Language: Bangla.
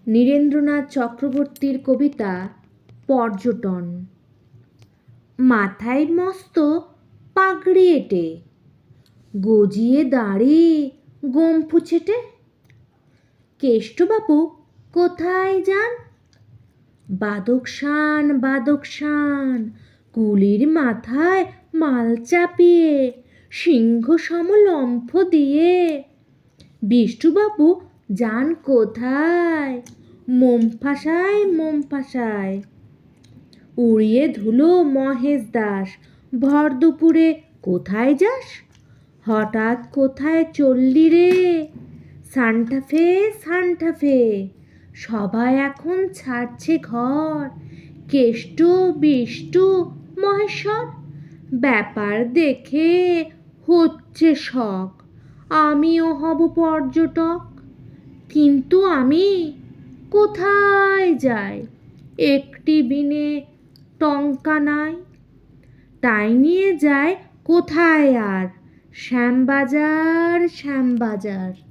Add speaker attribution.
Speaker 1: নীরেন্দ্রনাথ চক্রবর্তীর কবিতা পর্যটন। মাথায় মস্ত পাগড়ি এঁটে, গজিয়ে দাঁড়ি গম্ফু ছেটে, কেষ্টবাবু কোথায় যান? বাদকশান বাদকশান, কুলির মাথায় মাল চাপিয়ে, সিংহ সম লম্ফ দিয়ে। বিষ্টুবাবু যান কোথায়? মোমফাসায় মোমফাসায়। উড়িয়ে ধুলো মহেশ দাস, ভর দুপুরে কোথায় যাস? হঠাৎ কোথায় চললি রে? সান্টাফে সান্টাফে। সবাই এখন ছাড়ছে ঘর, কেষ্ট বিষ্টু মহেশ্বর। ব্যাপার দেখে হচ্ছে শখ, আমিও হব পর্যটক। কিন্তু আমি কোথায় যাই? একটি বিনে টঙ্কা নাই। তাই নিয়ে যায় কোথায় আর? শ্যামবাজার শ্যামবাজার।